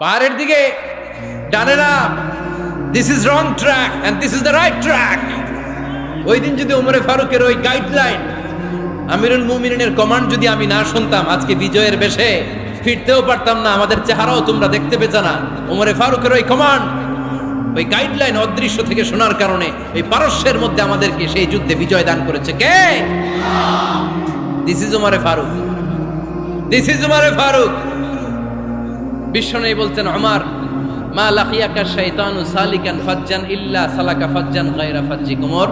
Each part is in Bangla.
পাহাড়ের দিকে ডানে না, this is wrong track and this is the right track. ওই দিন যদি ওমরে ফারুকের ওই গাইডলাইন, আমিরুল মুমিনিনের কমান্ড যদি আমি না শুনতাম, আজকে বিজয়ের বেশে ফিরতেও পারতাম না, আমাদের চেহারাও তোমরা দেখতে পেতে না। ওমরে ফারুকের ওই কমান্ড, ওই গাইডলাইন অদৃশ্য থেকে শোনার কারণে এই পারস্যের মধ্যে আমাদেরকে সেই যুদ্ধে বিজয় দান করেছে কে? দিস ইজ ওমরে ফারুক, দিস ইজ ওমরে ফারুক। বিশ্বনবী বলতেন, ওমর মা লাকিয়াকা শাইতানু সালিকান ফাজ্জান ইল্লা সালাকা ফাজ্জান গায়রা ফাজ্জিক। ওমর,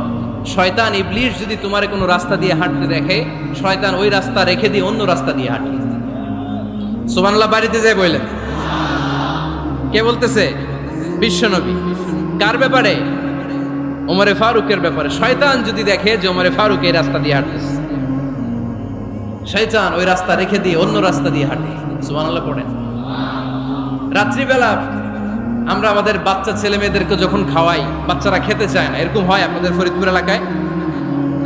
শয়তান ইবলিস যদি তোমারে কোনো রাস্তা দিয়ে হাঁটতে দেখে, শয়তান ওই রাস্তা রেখে দিয়ে অন্য রাস্তা দিয়ে হাঁটে। সুবহানাল্লাহ বাড়িতে যায় বললেন। কে বলতেছে? বিশ্বনবী। কার ব্যাপারে? ওমরে ফারুকের ব্যাপারে। শয়তান যদি দেখে যে ওমরে ফারুক এই রাস্তা দিয়ে হাঁটতেছে, শয়তান ওই রাস্তা রেখে দিয়ে অন্য রাস্তা দিয়ে হাঁটে। সুবহানাল্লাহ পড়েন। রাত্রিবেলা আমরা আমাদের বাচ্চা ছেলে মেয়েদেরকে যখন খাওয়াই, বাচ্চারা খেতে চায় না, এরকম হয় আপনাদের ফরিদপুর এলাকায়?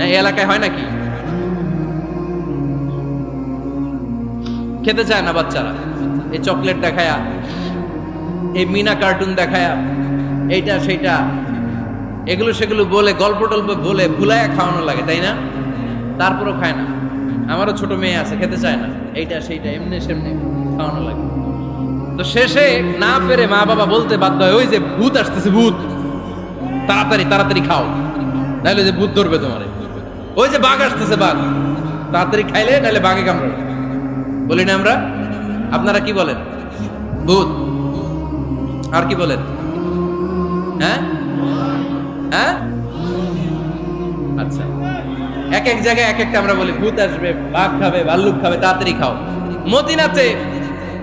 এই এলাকায় হয় নাকি? খেতে চায় না বাচ্চারা, এই চকলেট দেখায়া, এই মিনা কার্টুন দেখায়া, এইটা সেইটা, এগুলো সেগুলো বলে, গল্প টল্প বলে ভুলায়া খাওয়ানো লাগে, তাই না? তারপরও খায় না। আমারও ছোট মেয়ে আছে, খেতে চায় না, এইটা সেইটা এমনি সেমনি খাওয়ানো লাগে। তো শেষে না পেরে মা বাবা বলতে বাধ্য হয়, ওই যে ভূত আসতেছে, ভূত, তাড়াতাড়ি তাড়াতাড়ি খাও, নাহলে যে ভূত ধরবে তোমারে। ওই যে বাঘ আসতেছে, বাঘ, তাড়াতাড়ি খাইলে নাহলে বাঘে কামড়াবে। বলি না আমরা? আপনারা কি বলেন? ভূত। আর কি বলেন? হ্যাঁ হ্যাঁ, আচ্ছা, এক এক জায়গায় এক একটা আমরা বলি, ভূত আসবে, বাঘ খাবে, ভাল্লুক খাবে, তাড়াতাড়ি খাও। মদিনাতে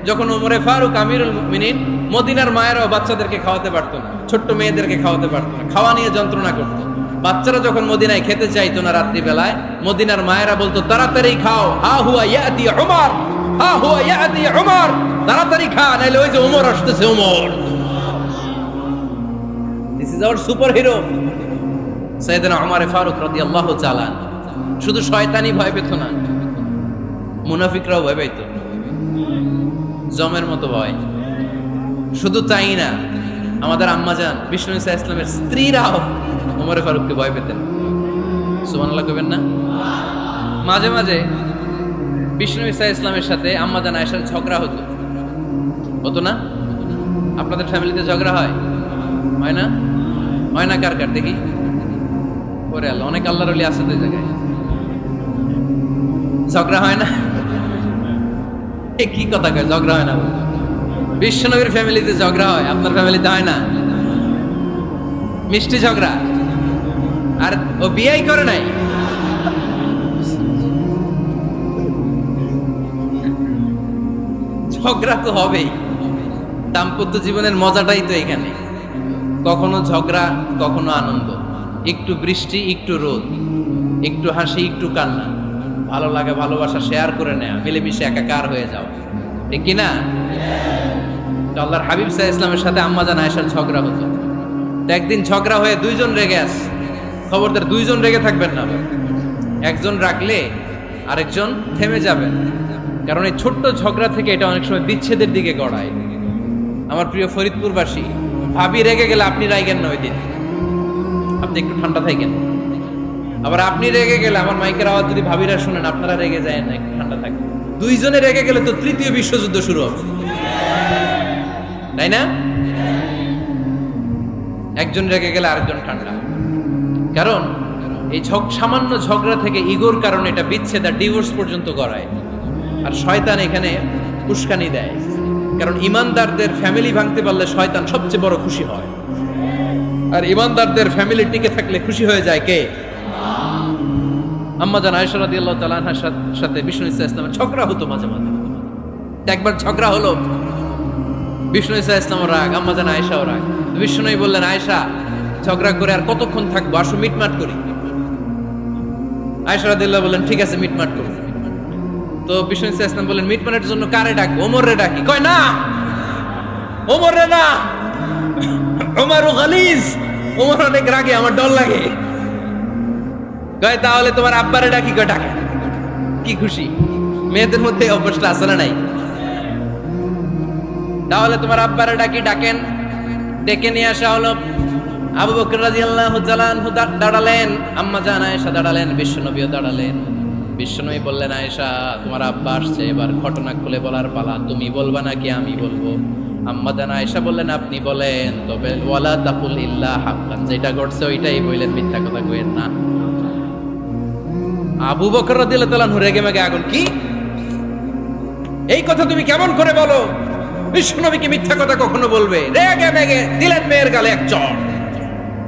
যখন ওমরে ফারুক আমিরুল মুমিনিন, মদিনার মায়েরাও বাচ্চাদেরকে খাওয়াতে পারতো না, ছোট্ট মেয়েদেরকে খাওয়াতে পারতো না, খাওয়া নিয়ে যন্ত্রণা করতো। বাচ্চারা যখন মদিনায় খেতে চাইতো না রাত্রি বেলায়, মদিনার মায়েরা বলতো, তাড়াতাড়ি খাও, হা হুয়া ইয়াতি উমর, হা হুয়া ইয়াতি উমর, তাড়াতাড়ি খা, নাইলে ওই যে ওমর আসতেছে, Omar. This is our super hero সাইয়েদনা ওমর ফারুক রাদিয়াল্লাহু তাআলা। শুধু শয়তানি ভয় পেত না, মুনাফিকরাও ভয় পাইতো, জমের মতো ভয়। শুধু তাই না, আমাদের আম্মাজান বিষ্ণু ইসা ইসলামের স্ত্রীরাও ওমরে ফারুককে ভয় পেতেন। সুবহানাল্লাহ কইবেন না? মাঝে মাঝে বিষ্ণু ইসা ইসলামের সাথে আম্মাজান আয়েশার ঝগড়া হতো, হতো না? আপনাদের ফ্যামিলিতে ঝগড়া হয়? হয় না? হয় না? কার কার দেখি? ওরে আল্লাহ, অনেক আল্লাহর ওলি আছে তো এই জায়গায়। ঝগড়া হয় না? কি কথা কয়, ঝগড়া হয় না? বিশ্বনবীর ফ্যামিলিতে ঝগড়া হয়, আপনার ফ্যামিলিতে হয় না? মিষ্টি ঝগড়া। আর ও বিয়েই করে নাই। ঝগড়া তো হবেই, দাম্পত্য জীবনের মজাটাই তো এখানে। কখনো ঝগড়া, কখনো আনন্দ, একটু বৃষ্টি, একটু রোদ, একটু হাসি, একটু কান্না, ভালো লাগা, ভালোবাসা শেয়ার করে নেয়া, মিলেমিশে একাকার হয়ে যাও, ঠিক কিনা? আল্লাহর হাবিব সাল্লাল্লাহু আলাইহি ওয়াসাল্লামের সাথে আম্মাজান আয়েশার ঝগড়া হতো। তো একদিন ঝগড়া হয়ে দুইজন রেগে আছে। খবরদার দুইজন রেগে থাকবেন না, একজন রাগলে আরেকজন থেমে যাবেন, কারণ এই ছোট্ট ঝগড়া থেকে এটা অনেক সময় বিচ্ছেদের দিকে গড়ায়। আমার প্রিয় ফরিদপুরবাসী, ভাবি রেগে গেলে আপনি রাইগেন না, ওই দিন আপনি একটু ঠান্ডা থাকেন। আবার আপনি রেগে গেলে, আমার মাইকের আওয়াজ যদি ভাবিরা শুনেন, আপনারা রেগে যায় না, একটু ঠান্ডা থাকেন। দুইজনে রেগে গেলে তো তৃতীয় বিশ্বযুদ্ধ শুরু হবে, তাই না? একজন রেগে গেলে আরেকজন ঠান্ডা। কারণ এই সামান্য ঝগড়া থেকে, ইগোর কারণে এটা বিচ্ছেদ আর ডিভোর্স পর্যন্ত করায়। আর শয়তান এখানে উস্কানি দেয়, কারণ ইমানদারদের ফ্যামিলি ভাঙতে পারলে শয়তান সবচেয়ে বড় খুশি হয়। আর ইমানদারদের ফ্যামিলি টিকে থাকলে খুশি হয়ে যায় কে? আম্মাজান আয়েশা রাদিয়াল্লাহু তাআলা আনহার সাথে বিষ্ণু ইসা ইসলামের ঝগড়া হতো মাঝে মাঝে। একবার ঝগড়া হলো, বিষ্ণু ইসা ইসলামের রাগ, আম্মাজান আয়েশাও রাগ। বিষ্ণুই বললেন, আয়েশা, ঝগড়া করে আর কতক্ষণ থাকবো, আসো মিটমাট করি। আয়েশা রাদিয়াল্লাহু বললেন, ঠিক আছে, মিটমাট করো। তো বিষ্ণু ইসা ইসলাম বললেন, মিটমাটের জন্য কারে ডাকবো? ওমরে ডাকি। কয় না, ওমরে না, ওমরু গালিজ, ওমর অনেক রাগে, আমার ডর লাগে। কয় তাহলে তোমার আব্বারে ডাকি। কয় ডাকে। কি খুশি! মেয়েদের মধ্যে অভ্যাসটা আছে না নাই? তাহলে তোমার আব্বারে ডাকেন। ডেকে নিয়ে আসা হলো। আবু বকর রাদিয়াল্লাহু তাআলা আনহু দাঁড়ালেন, আম্মা জান আয়েশা দাঁড়ালেন, বিশ্বনবীও দাঁড়ালেন। বিশ্বনবী বললেন, আয়েশা তোমার আব্বা আসছে, এবার ঘটনা খুলে বলার পালা, তুমি বলবা নাকি আমি বলবো? আম্মা জান আয়েশা বললেন, আপনি বলেন, তবে ওয়ালা তাকুল ইল্লা হাক্কান, যেটা ঘটছে ওইটাই বললেন, মিথ্যা কথা কইেন না। আবু বকর রাদিয়াল্লাহু তাআলা আনহু রেগে মেগে আগুন, কি এই কথা তুমি কেমন করে বলো? বিশ্বনবী কি মিথ্যা কথা কখনো বলবে? রেগে মেগে দিলেন মেয়ের গালে এক চড়।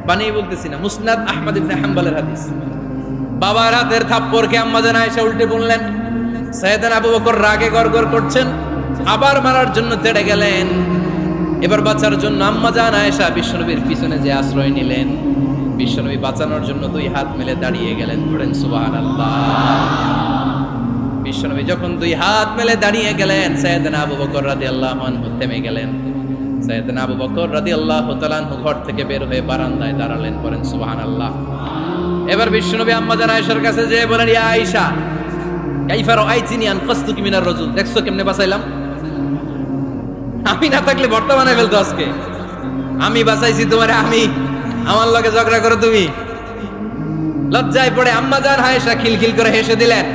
বানিয়ে বলতেছি না, মুসনাদ আহমদ ইবনে হাম্বলের হাদিস। বাবার হাতের থাপ্পড়কে আম্মা জান আয়েশা উল্টে বললেন। সাইয়েদনা আবু বকর রাগে গড়গড় করছেন, আবার মারার জন্য তেড়ে গেলেন। এবার বাঁচার জন্য আম্মা জান আয়েশা বিশ্বনবীর পিছনে যে আশ্রয় নিলেন, বিশ্বনবী বাঁচানোর জন্য দুই হাত মেলে দাঁড়িয়ে গেলেন। পড়েন সুবহানাল্লাহ। বিশ্বনবী যখন দুই হাত মেলে দাঁড়িয়ে গেলেন, সাইয়েদনা আবু বকর রাদিয়াল্লাহু আনহু থেমে গেলেন। সাইয়েদনা আবু বকর রাদিয়াল্লাহু তাআলা আনহু ঘর থেকে বের হয়ে বারান্দায় দাঁড়ালেন। পড়েন সুবহানাল্লাহ। এবার বিশ্বনবী আম্মা জান আয়েশার কাছে যেয়ে বলেন, ইয়া আয়েশা, কাইফা রাআইতিনি আনকাসতুকি মিনার রাজুল, দেখছো কেমনে বাঁচাইলাম? আমি না থাকলে ভর্তা বানাই ফেলতো আজকে। আমি বাঁচাইছি তোমারে, আমি আমার লগে ঝগড়া করো তুমি। লজ্জায় পড়ে আম্মা জান আয়েশা খিলখিল করে হেসে দিলেন,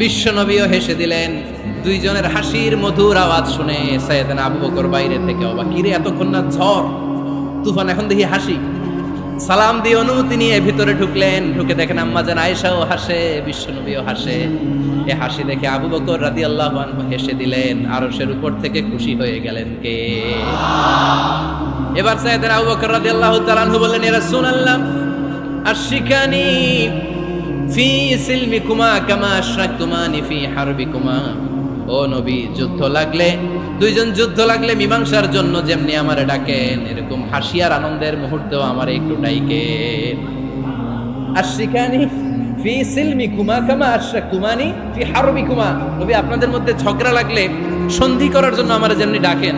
বিশ্বনবীও হেসে দিলেন। দুইজনের হাসির মধুর আওয়াজ শুনে সাইয়েদনা আবু বকর বাইরে থেকে অবাক, কিরে এতক্ষণ না ঝড় তুফান, এখন দেখি হাসি। সালাম দিয়ে অনুমতি নিয়ে ভিতরে ঢুকলেন। ঢুকে দেখেন আম্মা জান আয়েশাও হাসে, বিশ্বনবীও হাসে। এ হাসি দেখে আবু বকর রাদিয়াল্লাহু আনহু হেসে দিলেন। আরশের উপর থেকে খুশি হয়ে গেলেন কে? এবার সাইয়েদনা আবু বকর রাদিয়াল্লাহু তাআলা আনহু বললেন, ইয়া রাসূলুল্লাহ, আশরিকানি ফি সিলমিকুমা কামা আশরাকতুমানি ফি হারবিকুমা। ও নবী, যুদ্ধ লাগলে, দুইজন যুদ্ধ লাগলে মীমাংসার জন্য যেমনি আমারে ডাকেন, এরকম হাসি আর আনন্দের মুহূর্তেও আমারে একটু ডাকেন। আশরিকানি ফি সিলমিকুমা কামা আশরাকতুমানি ফি হারবিকুমা। নবী, আপনাদের মধ্যে ঝগড়া লাগলে সন্ধি করার জন্য আমারে যেমনি ডাকেন,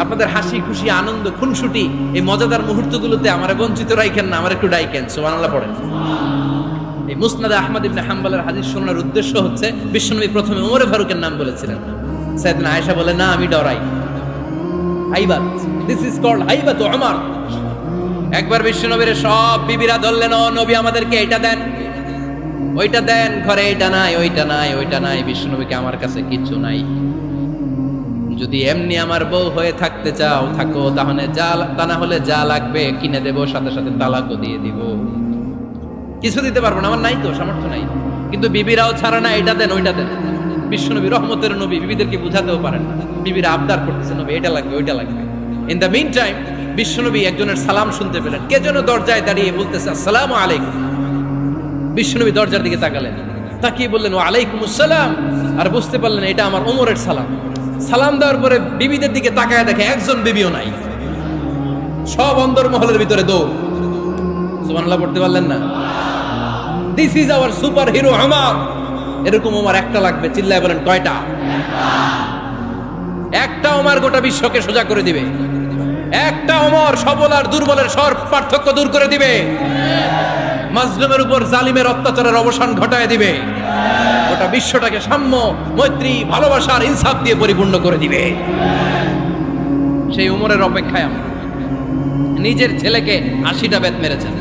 আপনাদের হাসি খুশি আনন্দ খুনসুটি এই মজাদার মুহূর্তগুলোতে আমারে বঞ্চিত রাখেন না, আমার একটু ডাকেন। সুবহানাল্লাহ পড়েন। এই মুসনাদ আহমদ ইবনে হাম্বলের হাদিস শোনার উদ্দেশ্য হচ্ছে, বিশ্বনবী প্রথমে ওমর ফারুকের নাম বলেছিলেন। সাইয়েদনা আয়েশা বলে, না আমি ডরাই। হাইবাত, দিস ইজ কল্ড হাইবাত ওমর। একবার বিশ্বনবীর সব বিবিরা ধরলেন, ও নবী আমাদেরকে এটা দেন, ওইটা দেন, ঘরে এটা নাই, ওইটা নাই, ওইটা নাই। বিশ্বনবীকে, আমার কাছে কিচ্ছু নাই, যদি এমনি আমার বউ হয়ে থাকতে চাও থাকো, তাহলে তা না হলে যা লাগবে কিনে দেবো, সাথে সাথে তালাকও দিয়ে দিব। কিছু দিতে পারবো না, আমার নাই তো, সামর্থ্য নাই। কিন্তু বিবিরাও ছাড়া না, এটা দেন ওইটা দেন। বিশ্বনবী রহমতের নবী, বিবিদেরকে বুঝাতেও পারেন না। বিবিরা আবদার করতেছে, নবী এটা লাগবে ওইটা লাগবে। ইন দ্য মিন টাইম বিশ্বনবী একজনের সালাম শুনতে পেলেন। কে যেন দরজায় দাঁড়িয়ে বলতেছে, আসসালামু আলাইকুম। বিশ্বনবী দরজার দিকে তাকালেন, তাকিয়ে বললেন, ওয়া আলাইকুমুস সালাম। আর বুঝতে পারলেন এটা আমার ওমরের সালাম। সালাম দেওয়ার পরে বিবিদের দিকে তাকায় দেখে একজন বিবিও নাই, সব অন্দরমহলের ভিতরে দৌড়। সুবহানাল্লাহ পড়তে পারলেন না? This is our super hero Omar. এরকম ওমর একটা লাগবে, চিল্লায় বলেন কয়টা? একটা ওমর গোটা বিশ্বকে সোজা করে দিবে। একটা ওমর সবল আর দুর্বলের সব পার্থক্য দূর করে দিবে। মাজলুমের উপর জালিমের অত্যাচারের অবসান ঘটায় দিবে। গোটা বিশ্বটাকে সাম্য, মৈত্রী, ভালোবাসার ইনসাফ দিয়ে পরিপূর্ণ করে দিবে। সেই উমরের অপেক্ষায় আমরা। নিজের ছেলেকে 80টা বেত মেরেছেন।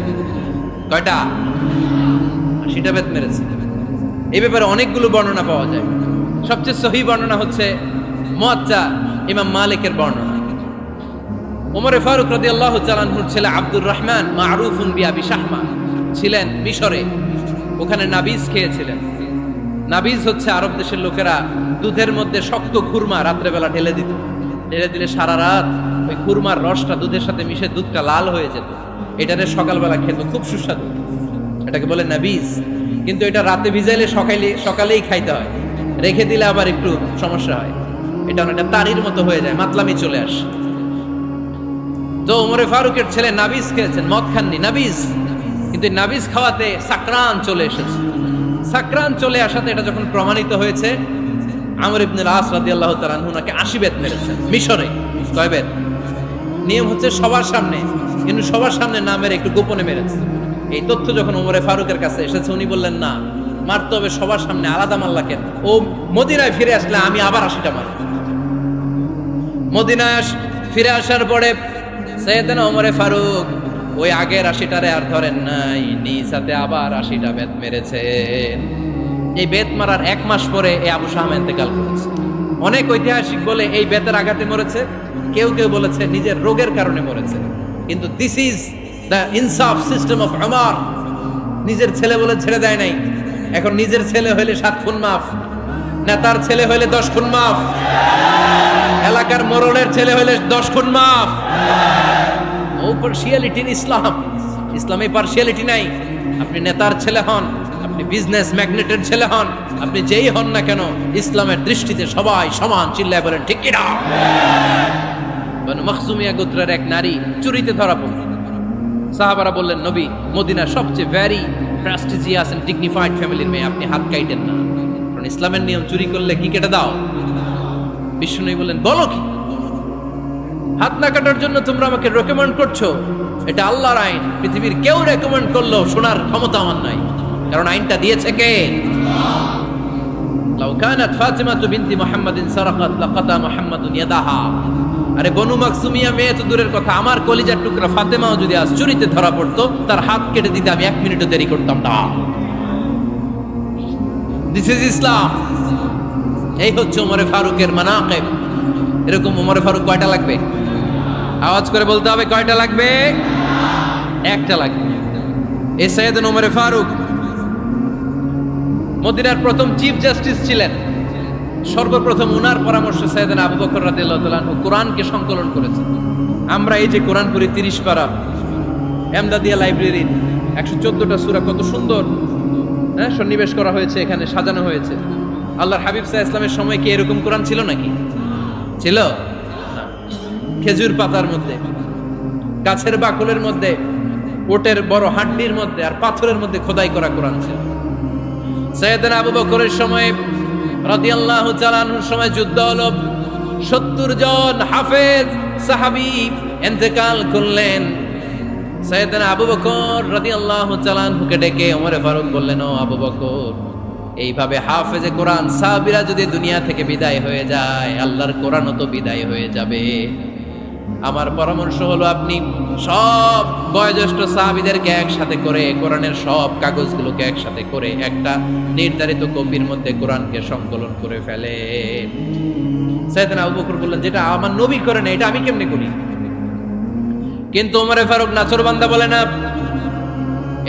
কয়টা? 80টা বেত মেরেছে। এই ব্যাপারে অনেকগুলো বর্ণনা পাওয়া যায়। সবচেয়ে সহিহ বর্ণনা হচ্ছে মুয়াত্তা ইমাম মালিকের বর্ণনা। ওমর ফারুক রাদিয়াল্লাহু তাআলা আনহুর ছেলে আব্দুর রহমান মারুফুন বিআবি শাহমা ছিলেন মিশরে। ওখানে নাবিজ খেয়েছিলেন। নাবিজ হচ্ছে আরব দেশের লোকেরা দুধের মধ্যে শক্ত খুরমা রাত্রেবেলা ঢেলে দিত। ঢেলে দিলে সারা রাত ওই খুরমার রসটা দুধের সাথে মিশে দুধটা লাল হয়ে যেত। এটারে সকালবেলা খেত, খুব সুস্বাদু। এটাকে বলে নাবিজ। কিন্তু এটা রাতে ভিজাইলে সকালেই খাইতে হয়, রেখে দিলে আবার একটু সমস্যা হয়। এটা অনেকটা তারির মতো হয়ে যায়, মাতলামি চলে আসে। তো ওমরে ফারুকের ছেলে নাবিজ খেয়েছেন, মদ খাননি, নাবিজ। কিন্তু নাবিজ খাওয়াতে সাকরান চলে এসেছে। সাকরান চলে আসাতে এটা যখন প্রমাণিত হয়েছে, আমর ইবনে আস রাদিয়াল্লাহু তাআলা আনহু নাকি 80 বেত মেরেছেন মিশরে। কয় বেত? নিয়ম হচ্ছে সবার সামনে, কিন্তু সবার সামনে না মেরে একটু গোপনে মেরেছে। এই তথ্য যখন ওমরে ফারুকের কাছে এসেছে, উনি বললেন, না, মারতে হবে সবার সামনে, আলাদা মারলা কেন? ও মদিনায় ফিরে আসলে আমি আবার 80টা মারব। মদিনায় ফিরে আসার পরে সাইয়েদনা ওমরে ফারুক ওই আগের 80টারে আর ধরেন নাই, নিজ হাতে আবার 80টা বেত মেরেছেন। এই বেত মারার 1 মাস পরে এই আবু শাহ ইন্তেকাল করেছে। অনেক ঐতিহাসিক বলে এই বেতের আঘাতে মরেছে, কেউ কেউ বলেছে নিজের রোগের কারণে মরেছে। কিন্তু দিস ইজ দ্য ইনসাফ সিস্টেম অফ উমর। নিজের ছেলে বলে ছেড়ে দেয় নাই। এখন নিজের ছেলে হইলে 7 খুন মাফ, নেতার ছেলে হইলে 10 খুন মাফ, এলাকার মোড়লের ছেলে হইলে 10 খুন মাফ। ও পার্সিয়ালিটি ইসলাম, ইসলামে পার্সিয়ালিটি নাই। আপনি নেতার ছেলে হন, আপনি বিজনেস ম্যাগনেটের ছেলে হন, আপনি যেই হন না কেন, ইসলামের দৃষ্টিতে সবাই সমান। চিল্লায় বলেন ঠিক কিনা? বনু মখজুমিয়া গোত্রের এক নারী চুরিতে ধরা পড়ল। সাহাবারা বললেন, নবী মদিনার সবচেয়ে ভেরি প্রেস্টিজিয়াস এন্ড ডিগনিফাইড ফ্যামিলির মেয়ে, আপনি হাত কাটেন না, কারণ ইসলামের নিয়ম চুরি করলে কি কেটে দাও। বিষ্ণু বললেন, বলো কি? হাত না কাটার জন্য তোমরা আমাকে রেকমেন্ড করছো? এটা আল্লাহর আইন, পৃথিবীর কেউ রেকমেন্ড করলো শোনার ক্ষমতা আমার নাই, কারণ আইনটা দিয়েছে কে? লাউ কানাত ফাতিমাতু বিনতি মুহাম্মাদিন সারাকাত লাকাতা মুহাম্মাদুন ইয়াদাহা। আরে বনু মাকসুমিয়া মেয়ে তো দূরের কথা, আমার কলিজার টুকরা ফাতেমাও যদি আজ চুরিতে ধরা পড়তো, তার হাত কেটে দিতে আমি 1 মিনিটও দেরি করতাম না। দিস ইজ ইসলাম। এই হচ্ছে ওমরে ফারুকের মানাকিব। এরকম ওমরে ফারুক কয়টা লাগবে? আওয়াজ করে বলতে হবে, কয়টা লাগবে? একটা লাগবে। এই সাইয়েদনা ওমরে ফারুক মদিনার প্রথম চিফ জাস্টিস ছিলেন। সর্বপ্রথম উনার পরামর্শে সাইয়েদনা আবু বকর রাদিয়াল্লাহু তাআলা আনহু কোরআনকে সংকলন করেছেন। আমরা এই যে কোরআন পড়ি 30 পারা, এমদাদিয়া লাইব্রেরির 114টা সূরা, কত সুন্দর সন্নিবেশ করা হয়েছে, এখানে সাজানো হয়েছে। আল্লাহর হাবিব সাল্লাল্লাহু আলাইহি ওয়াসাল্লামের সময় কি এরকম কোরআন ছিল নাকি? ছিল? খেজুর পাতার মধ্যে, গাছের বাকলের মধ্যে, ওটের বড় হাড্ডির মধ্যে আর পাথরের মধ্যে খোদাই করা কোরআন ছিল। সাইয়েদনা আবু বকরের সময় রাদিয়াল্লাহু তাআলা আনহুর সময় যুদ্ধ হলো, 70 জন হাফেজ সাহাবী ইন্তেকাল করলেন। সাইয়েদনা আবু বকর রাদিয়াল্লাহু তাআলা আনহুকে ডেকে ওমরে ফারুক বললেন, ও আবু বকর, এইভাবে হাফেজে কোরআন সাহাবীরা যদি দুনিয়া থেকে বিদায় হয়ে যায়, আল্লাহর কোরআনও তো বিদায় হয়ে যাবে। আমার পরামর্শ হলো আপনি সব বয়োজ্যেষ্ঠ সাহাবীদেরকে একসাথে করে কোরআনের সব কাগজগুলোকে একসাথে করে একটা নির্ধারিত কপির মধ্যে কোরআনকে সংকলন করে ফেলে। সাইয়েদনা আবু বকর বললেন, যেটা আমার নবী করে না, এটা আমি কেমনে করি? কিন্তু ওমরে ফারুক নাছরবান্দা বলে না,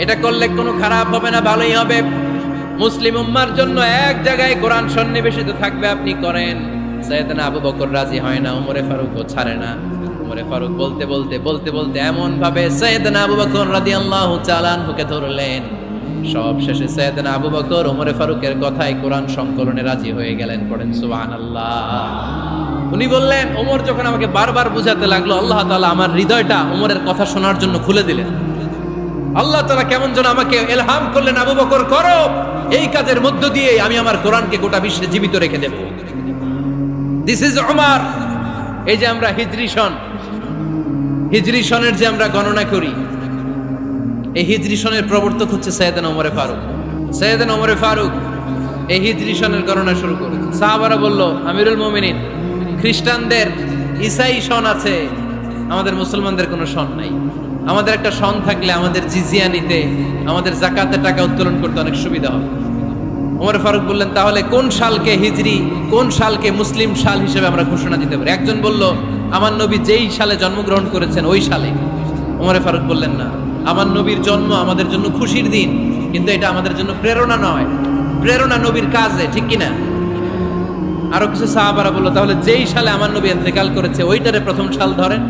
এটা করলে কোনো খারাপ হবে না, ভালোই হবে। মুসলিম উম্মার জন্য এক জায়গায় কোরআন সন্নিবেশিত থাকবে, আপনি করেন। সাইয়েদনা আবু বকর রাজি হয় না, ওমরে ফারুকও ছাড়ে না। ওমরে ফারুক বলতে বলতে বলতে বলতে এমন ভাবে সাইয়েদনা আবু বকর রাদিয়াল্লাহু তাআলা আনহুকে ধরলেন, সব শেষে সাইয়েদনা আবু বকর ওমরে ফারুকের কথায় কোরআন সংকলনে রাজি হয়ে গেলেন। পড়েন সুবহানাল্লাহ। উনি বললেন, ওমর যখন আমাকে বারবার বুঝাতে লাগলো, আল্লাহ তাআলা আমার হৃদয়টা ওমরের কথা শোনার জন্য খুলে দিলেন। আল্লাহ তাআলা কেমন যেন আমাকে ইলহাম করলেন, আবু বকর করো, এই কাজের মধ্য দিয়ে আমি আমার কোরআনকে গোটা বিশ্বে জীবিত রেখে দেব। This is Umar. এই যে আমরা হিজরি সনের যে আমরা গণনা করি, এই হিজরি সনের প্রবর্তক হচ্ছে সাইয়েদনা ওমরে ফারুক। সাইয়েদনা ওমরে ফারুক এই হিজরি সনের গণনা শুরু করেছে। সাহাবারা বলল, আমিরুল মুমিনিন, খ্রিস্টানদের ঈসাই সন আছে, আমাদের মুসলমানদের কোনো সন নাই। আমাদের একটা সন থাকলে আমাদের জিজিয়া নিতে, আমাদের যাকাতের টাকা উত্তোলন করতে অনেক সুবিধা হবে। ওমর ফারুক বললেন, তাহলে কোন সালকে হিজরি, কোন সালকে মুসলিম সাল হিসেবে আমরা ঘোষণা দিতে পারি? একজন বলল, আমার নবী যেই সালে জন্মগ্রহণ করেছেন ওই সালে। ওমর ফারুক বললেন, না, আমার নবীর জন্ম আমাদের জন্য খুশির দিন, কিন্তু এটা আমাদের জন্য প্রেরণা নয়। প্রেরণা নবীর কাজে, ঠিক কিনা? আরো কিছু সাহাবারা বলল, তাহলে যেই সালে আমার নবী ইন্তেকাল করেছে ওইটারে প্রথম সাল ধরেন।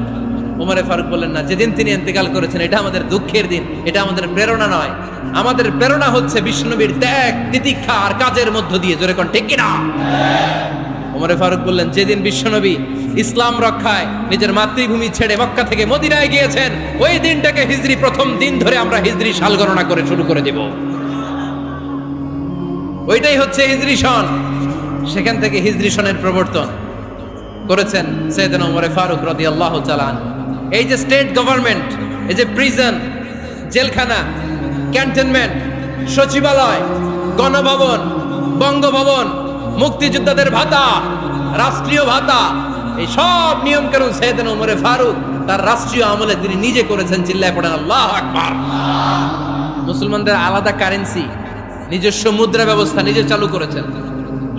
ওমরে ফারুক বললেন, না, যেদিন তিনি ইন্তেকাল করেছেন এটা আমাদের দুঃখের দিন, এটা আমাদের প্রেরণা নয়। আমাদের প্রেরণা হচ্ছে বিষ্ণুনবীর ত্যাগ, তিতিক্ষা আর কাজের মধ্য দিয়ে। জোরে কোন ঠিক কিনা? ওমরে ফারুক বললেন, যেদিন বিশ্বনবী ইসলাম রক্ষায় নিজের মাতৃভূমি ছেড়ে মক্কা থেকে মদিনায় গিয়েছেন, ওই দিনটাকে হিজরি প্রথম দিন ধরে আমরা হিজরি সাল গণনা করে শুরু করে দেব। ওইটাই হচ্ছে হিজরি সন। সেখান থেকে হিজরি সনের প্রবর্তন করেছেন সাইয়েদনা ওমরে ফারুক রাদিয়াল্লাহু তাআলা আনহু। এই যে স্টেট গভর্নমেন্ট, এই যে প্রিজন, জেলখানা, ক্যান্টনমেন্ট, সচিবালয়, গণভবন, বঙ্গভবন, মুক্তিযোদ্ধাদের ভাতা, রাষ্ট্রীয় ভাতা, এই সব নিয়ম কানুন সাইয়েদনা ওমরে ফারুক তার রাষ্ট্রীয় আমলে তিনি নিজে করেছেন। চিল্লায় পড়েন আল্লাহু আকবার। মুসলমানদের আলাদা কারেন্সি, নিজস্ব মুদ্রা ব্যবস্থা নিজে চালু করেছেন।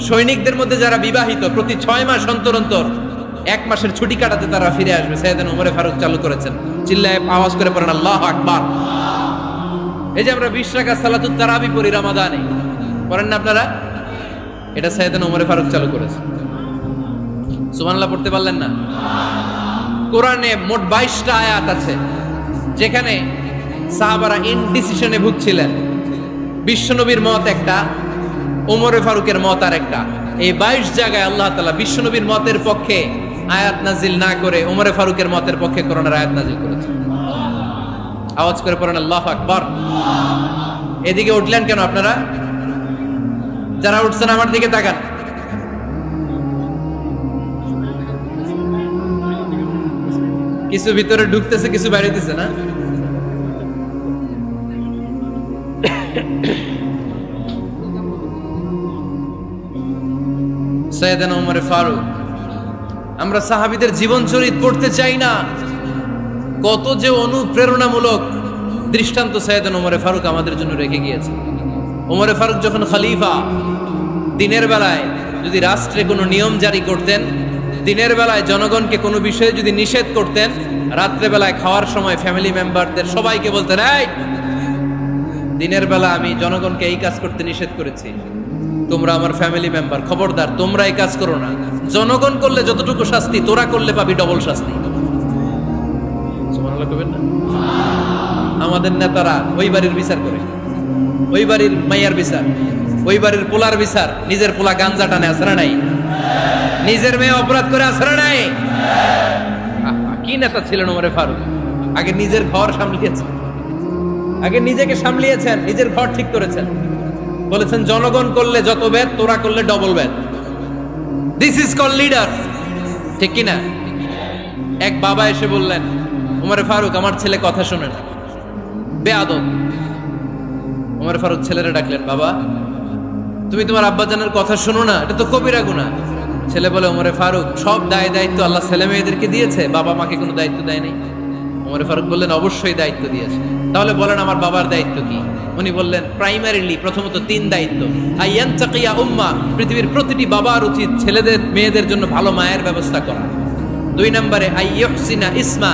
সৈনিকদের মধ্যে যারা বিবাহিত প্রতি 6 মাস অন্তর অন্তর 1 মাসের ছুটি কাটাতে তারা ফিরে আসবে, সাইয়েদনা ওমরে ফারুক চালু করেছেন। চিল্লায় আওয়াজ করে পড়েন আল্লাহু আকবার। এই যে আমরা 20 রাকাত সালাতুত তারাবি পড়ি রমাদানে, পড়েন না আপনারা? এটা সাইয়েদনা ওমরে ফারুক চালু করেছেন। সুবহানাল্লাহ পড়তে পারলেন না? কোরআনে মোট 22টা আয়াত আছে যেখানে সাহাবারা ইনডিসিশনে ভুগছিলেন। বিশ্বনবীর মত একটা, ওমরে ফারুকের মত আর একটা। এই 22 জায়গায় আল্লাহ তাআলা বিশ্বনবীর মতের পক্ষে আয়াত নাজিল না করে ওমরে ফারুকের মতের পক্ষে কোরআনের আয়াত নাজিল করেছেন। আওয়াজ করে পড়েন আল্লাহু আকবার। এদিকে উঠলেন কেন আপনারা? যারা উঠছেন আমার দিকে তাকান। কিছু ভিতরে ঢুকতেছে, কিছু বাইরে দিতেছে না? সাইয়েদনা ওমর ফারুক। আমরা সাহাবীদের জীবন চরিত পড়তে চাই না, কত যে অনুপ্রেরণামূলক দৃষ্টান্ত সাইয়েদনা ওমর ফারুক আমাদের জন্য রেখে গিয়েছে। ওমর ফারুক যখন খলিফা, দিনের বেলায় যদি রাষ্ট্রে কোনো নিয়ম জারি করতেন, দিনের বেলায় জনগণকে কোনো বিষয়ে যদি নিষেধ করতেন, রাত্রে বেলায় খাওয়ার সময় ফ্যামিলি মেম্বারদের সবাইকে বলতেন, এই দিনের বেলা আমি জনগণকে এই কাজ করতে নিষেধ করেছি, তোমরা আমার ফ্যামিলি মেম্বার, খবরদার তোমরা এই কাজ করো না। জনগণ করলে যতটুকু শাস্তি, তোরা করলে পাবি ডবল শাস্তি। সুবহানাল্লাহ কইবেন না? আমাদের নেতারা ওই বাড়ির বিচার করে, ওই বাড়ির মাইয়ার বিচার, ওই বাড়ির পোলার বিচার, নিজের পোলা গাঞ্জা টানে আছে না নাই? নিজের মেয়ে অপরাধ করে আছে না নাই? কি নেতা ছিলেন ওমর ফারুক! আগে নিজের ঘর সামলিয়েছেন, আগে নিজেকে সামলিয়েছেন, নিজের ঘর ঠিক করেছেন। বলেছেন জনগণ করলে যত বেদ, তোরা করলে double Veda. This is call leader, ঠিক কি না? এক বাবা এসে বললেন, ওমর ফারুক আমার ছেলে কথা শোনে না, বেয়াদব। ওমর ফারুক ছেলেরা ডাকলেন, বাবা তুমি তোমার আব্বাজানের কথা শোনো না, এটা তো কবিরা গুনাহ। ছেলে বলে, ওমর ফারুক সব দায়িত্ব আল্লাহ ছেলে মেয়েদেরকে দিয়েছে, বাবা মাকে কোনো দায়িত্ব দেয়নি। ওমর ফারুক বললেন, অবশ্যই দায়িত্ব দিয়েছে। তাহলে বলেন আমার বাবার দায়িত্ব কি? উনি বললেন, প্রাইমারিলি প্রথমত 3 দায়িত্ব। আইয়ানতাকিয়া উম্মাহ, পৃথিবীর প্রতিটি বাবার উচিত ছেলেদের মেয়েদের জন্য ভালো মায়ের ব্যবস্থা করা। 2 নম্বরে আইয়ুহসিনা ইসমা,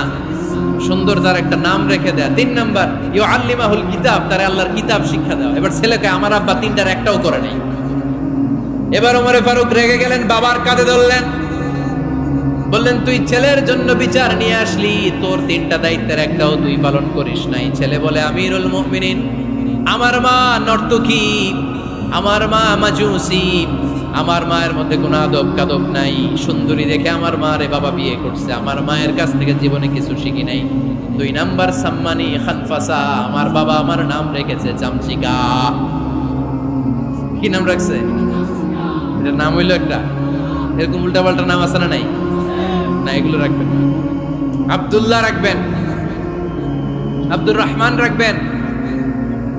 সুন্দর তার একটা নাম রেখে দেয়া। 3 নম্বর ইউআল্লিমাহুল কিতাব, তার আল্লাহর কিতাব শিক্ষা দেওয়া। এবার ছেলেকে আমার আব্বা 3টার একটাও করে নাই। এবার ওমর ফারুক রেগে গেলেন, বাবার কাঁধে ধরলেন, বললেন তুই ছেলের জন্য বিচার নিয়ে আসলি, তোর 3টা দায়িত্বের একটাও তুই পালন করিস নাই। ছেলে বলে, আমিরুল মুমিনিন, আমার মা নর্তকী, আমার মা মাজুসি, আমার মায়ের মধ্যে কোনো আদব কাদব নাই, সুন্দরী দেখে আমার মারে বাবা বিয়ে করছে, আমার মায়ের কাছ থেকে জীবনে কিছু শিখি নাই। 2 নাম্বার সাম্মানি খানফাসা, আমার বাবা আমার নাম রেখেছে চামচিকা। কি নাম রাখছে? এটার নাম হইলো একটা, এরকম উল্টাপাল্টা নাম আছে না নাই? না, এগুলো রাখবেন। আব্দুল্লাহ রাখবেন, আব্দুর রহমান রাখবেন,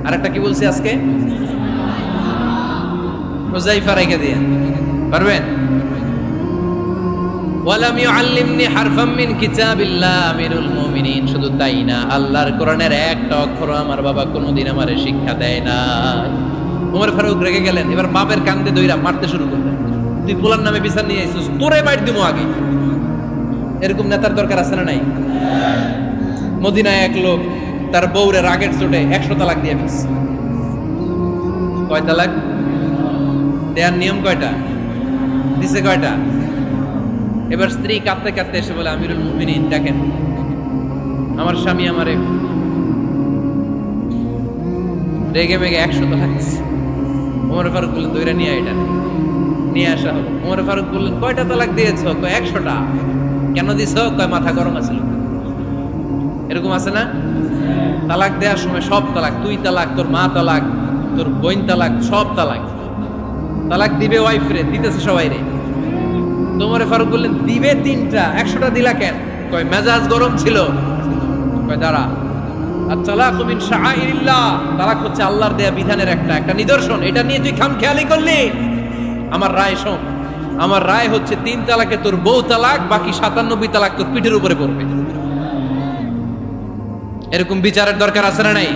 আর একটা কি বলছি আজকে? হুযায়ফা রেখে দিয়ে পারবেন? ওয়ালাম ইউআল্লিমনি হারফাম মিন কিতাবিল্লাহ আমিরুল মুমিনিন। শুধু তাই না, আল্লাহর কোরআনের একটা অক্ষর আমার বাবা কোনোদিন আমারে শিক্ষা দেয় না। ওমর ফারুক রেগে গেলেন, এবার বাপের কান্দে দইরা মারতে শুরু করলেন। তুই পোলার নামে বিচার নিয়ে আইছিস, তোরে বাইর দিমু আগে। এরকম নেতার দরকার আছে না নাই? মদিনায় এক লোক তার বউরে রাগের চোটে 100 তালাক দিয়ে ফেলছে। কয় তালাক দেয়ার নিয়ম? কয়টা দিছে? কয়টা? এবার স্ত্রী কাঁদতে কাঁদতে এসে বলে, আমিরুল মুমিনিন দেখেন, আমার স্বামী আমারে রেগে মেগে 100 তালাক দিছে। ওমর ফারুক বললেন, দইরা নিয়ে এটা নিয়ে আসা হবে। ওমর ফারুক বললেন, কয়টা তালাক দিয়েছো? কয় 100টা। কেন দিছ? কয় মাথা গরম আছিল। এরকম আছে না? তালাক দেওয়ার সময় সব তালাক, তুই তালাক, তোর মা তালাক, তোর বোন তালাক, সব তালাক। তালাক দিবে ওয়াইফ রে, দিতেছে সবাই রে। ওমর ফারুক বললেন, দিবে 3টা, 100টা দিলা কেন? কয় মেজাজ গরম ছিল। কয় দাঁড়া, আত-তালাকু মিন শাআইরিল্লাহ, তালাক হচ্ছে আল্লাহর দেয়া বিধানের একটা নিদর্শন, এটা নিয়ে তুই খামখেয়ালি করলি। আমার রায় শোন, আমার রায় হচ্ছে 3 তালাকে তোর বউ তালাক, বাকি 97 তালাক তোর পিঠের উপরে পড়বে। এরকম বিচারের দরকার আছে না নাই?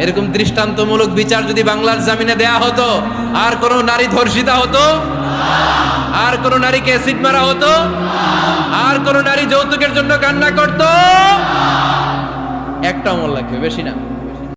এরকম দৃষ্টান্তমূলক বিচার যদি বাংলার জমিনে দেয়া হতো, আর কোন নারী ধর্ষিতা হতো, আর কোন নারীকে অ্যাসিড মারা হতো, আর কোন নারী যৌতুকের জন্য কান্না করতো? একটা আমল লাগবে, বেশি না।